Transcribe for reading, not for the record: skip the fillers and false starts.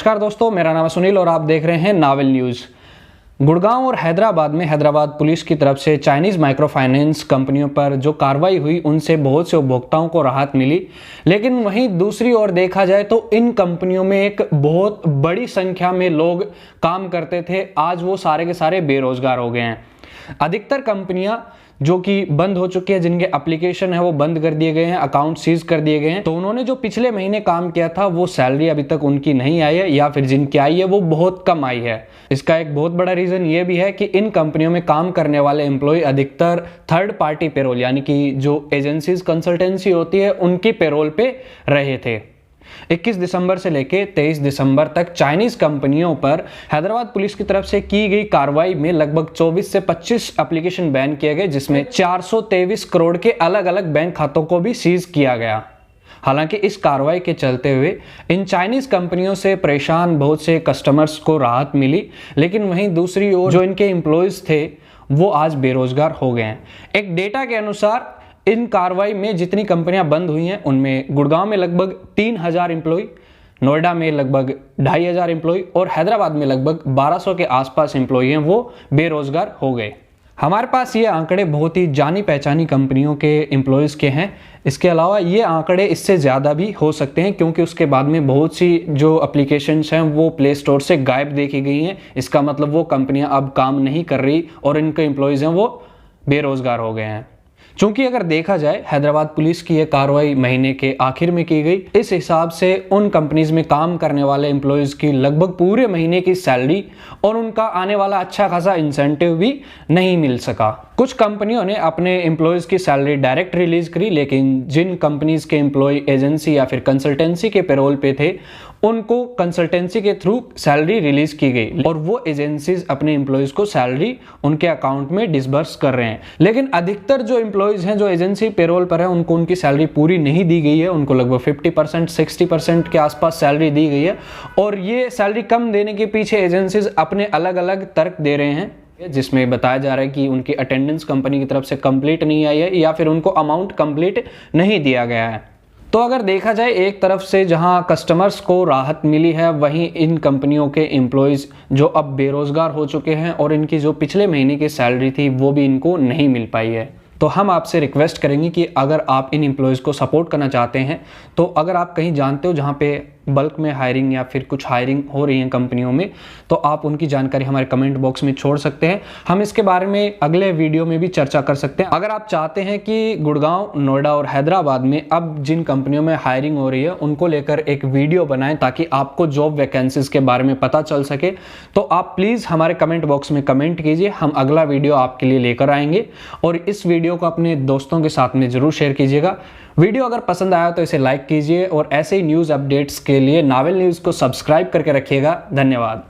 नमस्कार दोस्तों, मेरा नाम है सुनील और आप देख रहे हैं नावल न्यूज़। गुड़गांव और हैदराबाद में हैदराबाद पुलिस की तरफ से चाइनीज़ माइक्रो फाइनेंस कंपनियों पर जो कार्रवाई हुई उनसे बहुत से उपभोक्ताओं को राहत मिली। लेकिन वहीं दूसरी ओर देखा जाए तो इन कंपनियों में एक बहुत बड़ी संख्या में लोग काम करते थे, आज वो सारे के सारे बेरोजगार हो गए हैं। अधिकतर कंपनियां जो कि बंद हो चुकी है, जिनके एप्लीकेशन है वो बंद कर दिए गए हैं, अकाउंट सीज कर दिए गए हैं। तो उन्होंने जो पिछले महीने काम किया था वो सैलरी अभी तक उनकी नहीं आई है, या फिर जिनकी आई है वो बहुत कम आई है। इसका एक बहुत बड़ा रीजन ये भी है कि इन कंपनियों में काम करने वाले एम्प्लॉय अधिकतर थर्ड पार्टी पेरोल यानी कि जो एजेंसीज कंसल्टेंसी होती है उनकी पेरोल पे रहे थे। 21 दिसंबर से लेके 23 दिसंबर तक चाइनीज कंपनियों पर हैदराबाद पुलिस की तरफ से की गई कार्रवाई में लगभग 24 से 25 एप्लीकेशन बैन किए गए, जिसमें 423 करोड़ के अलग अलग बैंक खातों को भी सीज किया गया। हालांकि इस कार्रवाई के चलते हुए इन चाइनीज कंपनियों से परेशान बहुत से कस्टमर्स को राहत मिली, लेकिन वहीं दूसरी ओर जो इनके एम्प्लॉयज थे वो आज बेरोजगार हो गए हैं। एक डेटा के अनुसार इन कार्रवाई में जितनी कंपनियां बंद हुई हैं उनमें गुड़गांव में लगभग 3000 एम्प्लॉय, नोएडा में लगभग 2500 एम्प्लॉय और हैदराबाद में लगभग 1200 के आसपास एम्प्लॉय हैं वो बेरोजगार हो गए। हमारे पास ये आंकड़े बहुत ही जानी पहचानी कंपनियों के एम्प्लॉयज़ के हैं। इसके अलावा ये आंकड़े इससे ज़्यादा भी हो सकते हैं, क्योंकि उसके बाद में बहुत सी जो एप्लीकेशंस हैं वो प्ले स्टोर से गायब देखी गई हैं। इसका मतलब वो कंपनियां अब काम नहीं कर रही और इनके एम्प्लॉयज़ हैं वो बेरोजगार हो गए हैं। चूंकि अगर देखा जाए हैदराबाद पुलिस की यह कार्रवाई महीने के आखिर में की गई, इस हिसाब से उन कंपनीज में काम करने वाले एम्प्लॉयज की लगभग पूरे महीने की सैलरी और उनका आने वाला अच्छा खासा इंसेंटिव भी नहीं मिल सका। कुछ कंपनियों ने अपने एम्प्लॉयज की सैलरी डायरेक्ट रिलीज करी, लेकिन जिन कंपनीज के एम्प्लॉय एजेंसी या फिर कंसल्टेंसी के पेरोल पे थे उनको कंसल्टेंसी के थ्रू सैलरी रिलीज की गई और वो एजेंसीज अपने एम्प्लॉयज को सैलरी उनके अकाउंट में डिसबर्स कर रहे हैं। लेकिन अधिकतर जो एम्प्लॉयज हैं जो एजेंसी पेरोल पर है उनको उनकी सैलरी पूरी नहीं दी गई है। उनको लगभग 50% 60% के आसपास सैलरी दी गई है और ये सैलरी कम देने के पीछे एजेंसीज अपने अलग अलग तर्क दे रहे हैं, जिसमें बताया जा रहा है कि उनकी अटेंडेंस कंपनी की तरफ से कंप्लीट नहीं आई है या फिर उनको अमाउंट कंप्लीट नहीं दिया गया है। तो अगर देखा जाए एक तरफ से जहां कस्टमर्स को राहत मिली है, वहीं इन कंपनियों के एम्प्लॉयज़ जो अब बेरोजगार हो चुके हैं और इनकी जो पिछले महीने की सैलरी थी वो भी इनको नहीं मिल पाई है। तो हम आपसे रिक्वेस्ट करेंगे कि अगर आप इन एम्प्लॉयज़ को सपोर्ट करना चाहते हैं तो अगर आप कहीं जानते हो जहां पे बल्क में हायरिंग या फिर कुछ हायरिंग हो रही है कंपनियों में, तो आप उनकी जानकारी हमारे कमेंट बॉक्स में छोड़ सकते हैं। हम इसके बारे में अगले वीडियो में भी चर्चा कर सकते हैं। अगर आप चाहते हैं कि गुड़गांव, नोएडा और हैदराबाद में अब जिन कंपनियों में हायरिंग हो रही है उनको लेकर एक वीडियो बनाएं ताकि आपको जॉब वैकेंसीज के बारे में पता चल सके, तो आप प्लीज़ हमारे कमेंट बॉक्स में कमेंट कीजिए। हम अगला वीडियो आपके लिए लेकर आएंगे और इस वीडियो को अपने दोस्तों के साथ में ज़रूर शेयर कीजिएगा। वीडियो अगर पसंद आया तो इसे लाइक कीजिए और ऐसे ही न्यूज़ अपडेट्स के लिए नावल न्यूज़ को सब्सक्राइब करके रखिएगा। धन्यवाद।